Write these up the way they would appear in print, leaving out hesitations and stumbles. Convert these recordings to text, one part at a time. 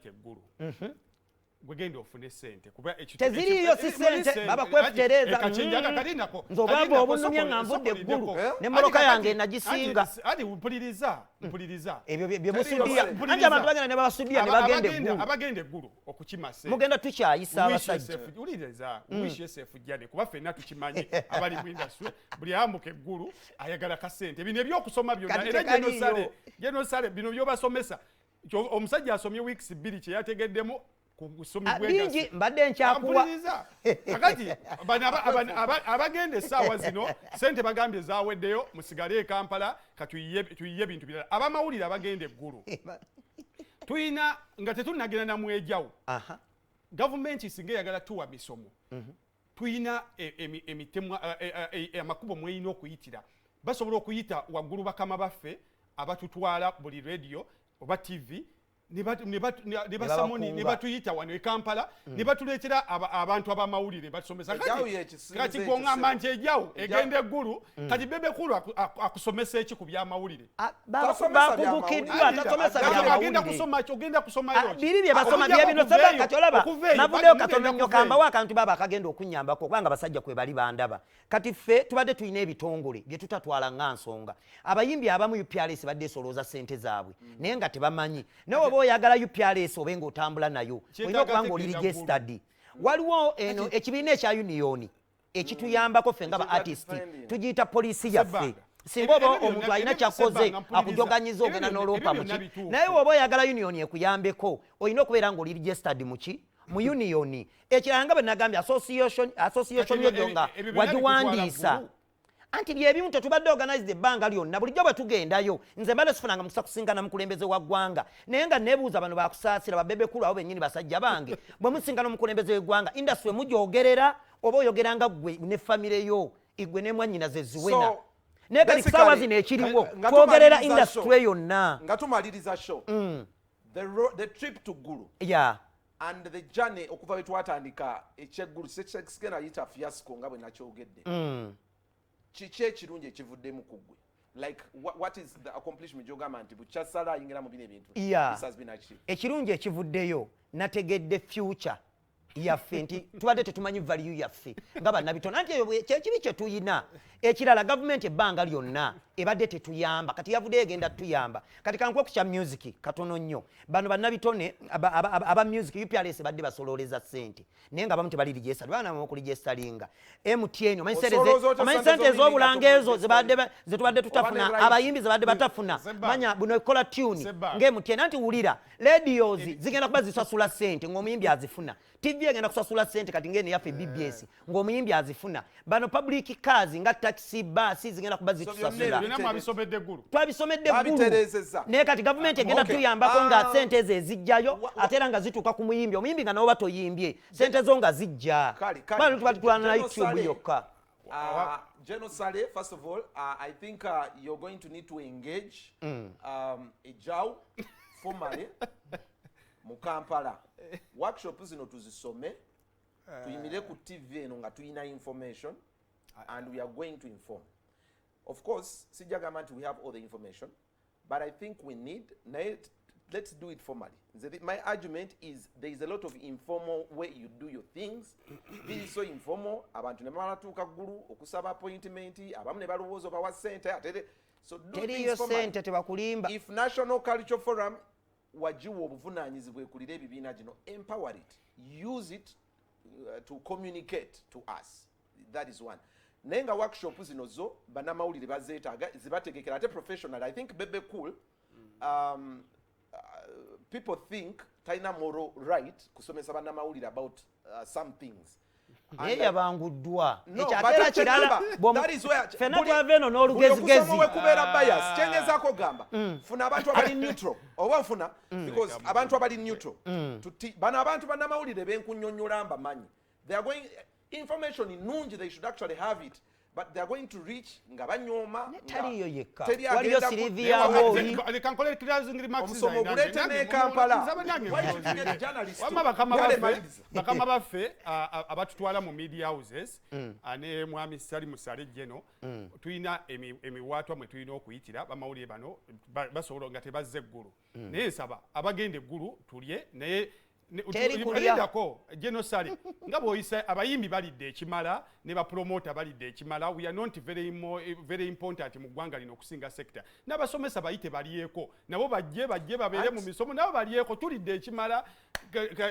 eggulu gwegenda ofune sente kuba teziriyo si sente baba kwefutereza kachenjaga kalinako nzobamba obunumye nga nvudde eggulu ne moloka yange nagisinga adi mpuliriza ebyo bye musudia anje abantu bagenda ne babasudia ne bagenda eggulu abagenda eggulu okukima sente mugenda tukyayisa abasajja uliriza wish yourself jane kuba ffenna tukimanyi abali mu industry buli ambuka eggulu ayagala ka sente bino ebyokusoma byonna era genosale bino byobasomesa omusajja asomye weeks 2 kye yategeddemu bingi mbadde nkyakuwa kakati abagenda essaawa zino sente bagambye zaaweddeyo musigale e Kampala katuyiye bintu birala abamawulire abagenda eggulu tuyina nga tetunnagenda namwejawo gavumenti singa eyagala tuwa misomo tuyina amakubo mweyina okuyitira basobola okuyita waggulu bakama baffe abatutwala buli radio oba TV ne batuyita wano e Kampala ne batuleetera abantu abamawulire batusomesa kati gwongamba nti ejawo egenda eggulu kati bebe kulu akusomesa eki ku byamawulire bakubukiddwa tasomesa ogenda kusomayo biri bye basoma bye bino saba kati olaba navuddeyo katono nnyo kambawo akantu baba akagenda okunyambako kubanga basajja kwe bali bandaba kati ffe tubadde tulina ebitongole bye tutatwala nga nsonga abayimbi abamu UPRS badde esolooza ssente zaabwe naye nga tebamanyi nawe oyagala UPRS obenga otambula nayo olina okuba nga oli registered waliwo eno ekibiina ekya union ekituyambako ffe nga ba artist tugiyita poliisi yaffe singa oba omuntu alina kyakoze akujoganyiza ogenda n'oloopa muki naye woba oyagala union ekuyambeko olina okubeera nga oli registered muki mu union ekirala nga bwe nagambye association yoyo nga wagiwandiisa anti byebimu tetubadde organized ebbanga lyonna bulijjo bwe tugendayo nze mbadde sifunanga mukisa kusinkana mukulembeze wa ggwanga naye nga nebuuza bano bakusaasira babebekulu abo bennyini basajja bange bwe musinkana omukulembeze w'eggwanga industry mugyogerera oba oyogeranga ggwe ne famire yo igwe ne mwannyinaze ziwena naye kati kusaawa zino ekiriwo twogerera industry yonna nga tumaliriza show the trip to Gulu and the journey okuva bwe twatandika ekyeggulu sekigenda yita fiasco nga bwe nakyogedde kiki ekirungi ekivuddemu ku ggwe like what is the accomplishment gyogamba nti bukyasala ayingira mu bino ebintu ekirungi ekivuddeyo nategedde future yaffe nti tubadde tetumanyi value yaffe nga bannabitona nti kyekibi kye tuyina ekirala gavumenti ebbanga lyonna ebadde tetuyamba kati yavuddeyo egenda tuyamba kati kankuwa ku kya music katono nnyo bano bannabitone aba music UPRS badde basolooleza ssente naye nga abamu tebali registered baana okuligestalinga MTN omanyi sente ez'obulanga ezo zetubadde tutafuna abayimbi zebadde batafuna manya buno ekola tune ng'MTN anti wulira radios zigenda kuba zisasula ssente ng'omuyimbi azifuna TV egenda kusasula ssente kati ngene yaffe BBS ng'omuyimbi azifuna bano public cars nga taxi bus zigenda kuba zitusasula twabisomedde eggulu naye kati gavumenti egenda tuyambako nga ssente ezo ezijjayo ate era nga zituuka ku muyimbi omuyimbi nga nawoba toyimbye ssente zo nga zijja tubatulana na YouTube yokka. General Saleh, first of all, I think you're going to need to engage Ejau formally mu Kampala. Workshop zino tuzisome tuyimire ku TV eno nga tuyina information and we are going to inform. Of course, sijagamba nti we have all the information, but I think we need, let's do it formally. My argument is there is a lot of informal way you do your things. This is so informal. Abantu ne balatuuka ggulu okusaba appointment, abamu ne balowooza bawa ssente ate so do things formally. If National Cultural Forum wajiwa obuvunaanyizibwa ekulira ebibiina gino, empower it, use it to communicate to us. That is one. Nenga workshop zino zo bannamawulire bazeetaaga zibategekera ate professional. I think Bebe Cool, people think talina moral right kusomesa bannamawulire about some things. Yabanguddwa ekyatera kirala fena twava eno n'olugezigezi kubeera bias kyengezaako gamba funa abantu abali neutral oba nfuna because abantu abali neutral bano abantu bannamawulire benkunnyonnyola mbamanyi they are going information nungi, they should actually have it, but they are going to reach nga banyoma taliyo yekka teri waliyo agenda Sylvia ku- Woli leka nkole closing remarks omusomo zange, guleete nange, ne Kampala nange, Why nange, should you get a journalist wamma to- bakama Yale baffe maliriza. bakama baffe abatutwala mu media houses ne mwami Sali Musale Jeno tulina emiwaatwa mwe tulina okuyitira bamawulire bano basobola nga tebazze eggulu naye nsaba abagenda eggulu tulye naye Teri kulya. lindako genosale nga bw'oyisa abayimbi balidde ekimala ne bapromota balidde ekimala. We are not very important mu ggwanga lino okusinga sector. N'abasomesa bayite balyeko nabo bajje babeere mu misomo nabo balyeko tulidde ekimala.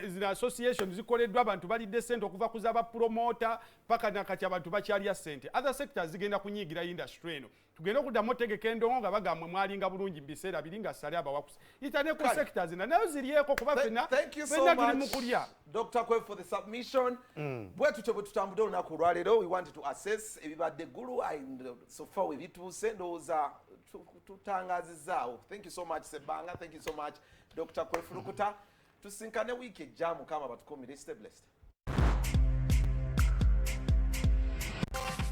Zina association zikoleddwa abantu balidde sente okuva ku z'abapromota paka nakati abantu bakyalya sente. Other sectors zigenda kunyigira industry eno. Tugenda okuddamu otegeka endongo nga bagambwe mwalinga bulungi mu biseera biri nga sale abawakusa itane ku sectors zina nayo ziryeko kuba ffenna tuli mu kulya. Dr. Kwe for the submission. Bwe tutyo bwe tutambudde olunaku olwaleero we wanted to assess ebibadde eggulu and so far we bituuse ndowooza tutangazizaawo. Thank you so much Sebanga, thank you so much Dr. Kwe Furukuta. Tusinkane wiiki ejja Mukama batukumire. Stay blessed.